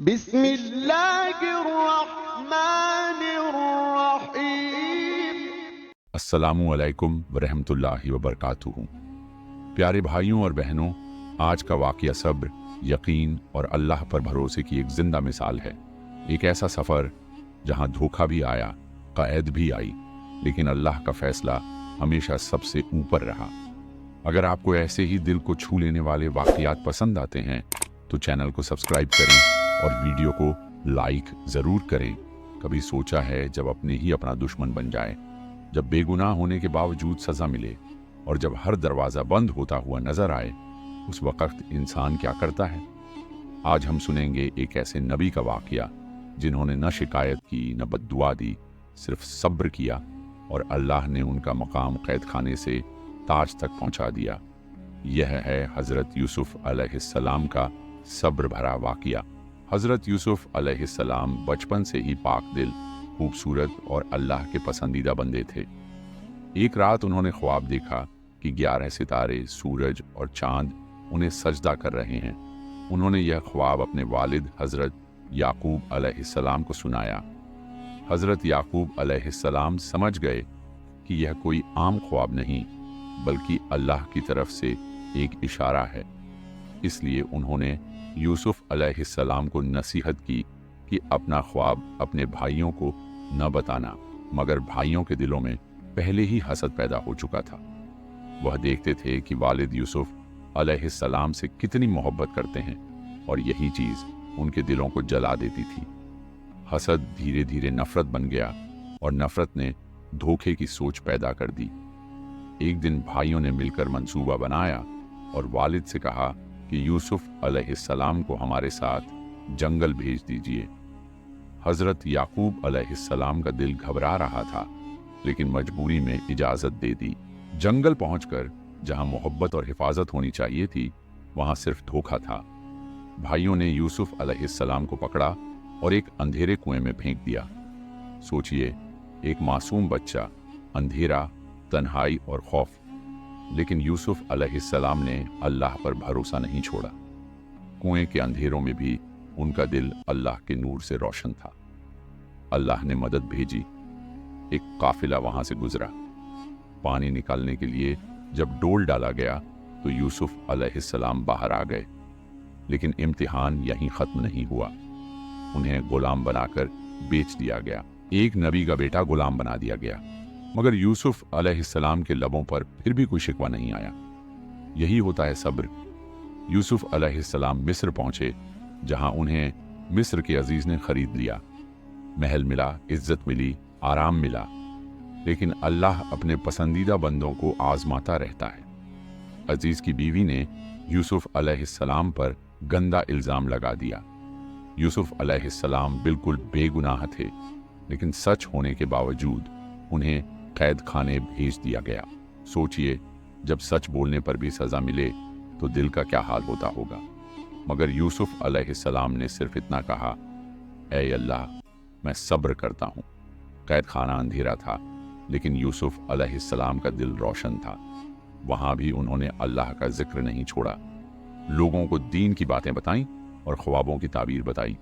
بسم اللہ الرحمن الرحیم۔ السلام علیکم ورحمۃ اللہ وبرکاتہ۔ پیارے بھائیوں اور بہنوں، آج کا واقعہ صبر، یقین اور اللہ پر بھروسے کی ایک زندہ مثال ہے۔ ایک ایسا سفر جہاں دھوکہ بھی آیا، قید بھی آئی، لیکن اللہ کا فیصلہ ہمیشہ سب سے اوپر رہا۔ اگر آپ کو ایسے ہی دل کو چھو لینے والے واقعات پسند آتے ہیں تو چینل کو سبسکرائب کریں اور ویڈیو کو لائک ضرور کریں۔ کبھی سوچا ہے جب اپنے ہی اپنا دشمن بن جائے، جب بے گناہ ہونے کے باوجود سزا ملے اور جب ہر دروازہ بند ہوتا ہوا نظر آئے، اس وقت انسان کیا کرتا ہے؟ آج ہم سنیں گے ایک ایسے نبی کا واقعہ جنہوں نے نہ شکایت کی نہ بد دعا دی، صرف صبر کیا اور اللہ نے ان کا مقام قید خانے سے تاج تک پہنچا دیا۔ یہ ہے حضرت یوسف علیہ السلام کا صبر بھرا واقعہ۔ حضرت یوسف علیہ السلام بچپن سے ہی پاک دل، خوبصورت اور اللہ کے پسندیدہ بندے تھے۔ ایک رات انہوں نے خواب دیکھا کہ 11 ستارے، سورج اور چاند انہیں سجدہ کر رہے ہیں۔ انہوں نے یہ خواب اپنے والد حضرت یعقوب علیہ السلام کو سنایا۔ حضرت یعقوب علیہ السلام سمجھ گئے کہ یہ کوئی عام خواب نہیں بلکہ اللہ کی طرف سے ایک اشارہ ہے۔ اس لیے انہوں نے یوسف علیہ السلام کو نصیحت کی کہ اپنا خواب اپنے بھائیوں کو نہ بتانا، مگر بھائیوں کے دلوں میں پہلے ہی حسد پیدا ہو چکا تھا۔ وہ دیکھتے تھے کہ والد یوسف علیہ السلام سے کتنی محبت کرتے ہیں اور یہی چیز ان کے دلوں کو جلا دیتی تھی۔ حسد دھیرے دھیرے نفرت بن گیا اور نفرت نے دھوکے کی سوچ پیدا کر دی۔ ایک دن بھائیوں نے مل کر منصوبہ بنایا اور والد سے کہا کہ یوسف علیہ السلام کو ہمارے ساتھ جنگل بھیج دیجیے۔ حضرت یعقوب علیہ السلام کا دل گھبرا رہا تھا، لیکن مجبوری میں اجازت دے دی۔ جنگل پہنچ کر جہاں محبت اور حفاظت ہونی چاہیے تھی، وہاں صرف دھوکہ تھا۔ بھائیوں نے یوسف علیہ السلام کو پکڑا اور ایک اندھیرے کنویں میں پھینک دیا۔ سوچئے، ایک معصوم بچہ، اندھیرا، تنہائی اور خوف، لیکن یوسف علیہ السلام نے اللہ پر بھروسہ نہیں چھوڑا۔ کنویں کے اندھیروں میں بھی ان کا دل اللہ کے نور سے روشن تھا۔ اللہ نے مدد بھیجی۔ ایک قافلہ وہاں سے گزرا۔ پانی نکالنے کے لیے جب ڈول ڈالا گیا تو یوسف علیہ السلام باہر آ گئے، لیکن امتحان یہیں ختم نہیں ہوا۔ انہیں غلام بنا کر بیچ دیا گیا۔ ایک نبی کا بیٹا غلام بنا دیا گیا، مگر یوسف علیہ السلام کے لبوں پر پھر بھی کوئی شکوہ نہیں آیا۔ یہی ہوتا ہے صبر۔ یوسف علیہ السلام مصر پہنچے، جہاں انہیں مصر کے عزیز نے خرید لیا۔ محل ملا، عزت ملی، آرام ملا، لیکن اللہ اپنے پسندیدہ بندوں کو آزماتا رہتا ہے۔ عزیز کی بیوی نے یوسف علیہ السلام پر گندا الزام لگا دیا۔ یوسف علیہ السلام بالکل بے گناہ تھے، لیکن سچ ہونے کے باوجود انہیں قید خانے بھیج دیا گیا۔ سوچئے، جب سچ بولنے پر بھی سزا ملے تو دل کا کیا حال ہوتا ہوگا۔ مگر یوسف علیہ السلام نے صرف اتنا کہا، اے اللہ، میں صبر کرتا ہوں۔ قید خانہ اندھیرا تھا، لیکن یوسف علیہ السلام کا دل روشن تھا۔ وہاں بھی انہوں نے اللہ کا ذکر نہیں چھوڑا، لوگوں کو دین کی باتیں بتائیں اور خوابوں کی تعبیر بتائی۔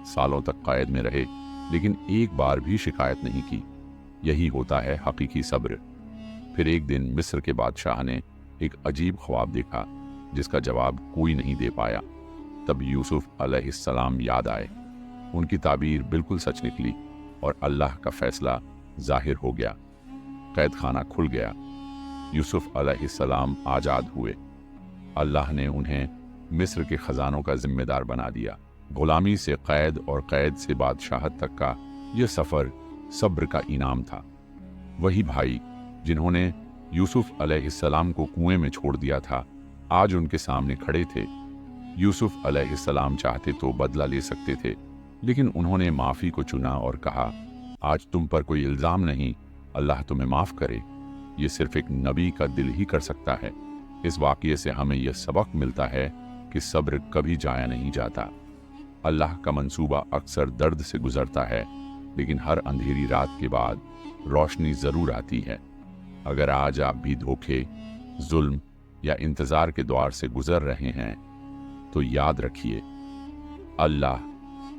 سالوں تک قید میں رہے، لیکن ایک بار بھی شکایت نہیں کی۔ یہی ہوتا ہے حقیقی صبر۔ پھر ایک دن مصر کے بادشاہ نے ایک عجیب خواب دیکھا جس کا جواب کوئی نہیں دے پایا۔ تب یوسف علیہ السلام یاد آئے۔ ان کی تعبیر بالکل سچ نکلی اور اللہ کا فیصلہ ظاہر ہو گیا۔ قید خانہ کھل گیا۔ یوسف علیہ السلام آزاد ہوئے۔ اللہ نے انہیں مصر کے خزانوں کا ذمہ دار بنا دیا۔ غلامی سے قید اور قید سے بادشاہت تک کا یہ سفر صبر کا انعام تھا۔ وہی بھائی جنہوں نے یوسف علیہ السلام کو کنویں میں چھوڑ دیا تھا، آج ان کے سامنے کھڑے تھے۔ یوسف علیہ السلام چاہتے تو بدلہ لے سکتے تھے، لیکن انہوں نے معافی کو چنا اور کہا، آج تم پر کوئی الزام نہیں، اللہ تمہیں معاف کرے۔ یہ صرف ایک نبی کا دل ہی کر سکتا ہے۔ اس واقعے سے ہمیں یہ سبق ملتا ہے کہ صبر کبھی جایا نہیں جاتا۔ اللہ کا منصوبہ اکثر درد سے گزرتا ہے، لیکن ہر اندھیری رات کے بعد روشنی ضرور آتی ہے۔ اگر آج آپ بھی دھوکے، ظلم یا انتظار کے دوار سے گزر رہے ہیں تو یاد رکھیے، اللہ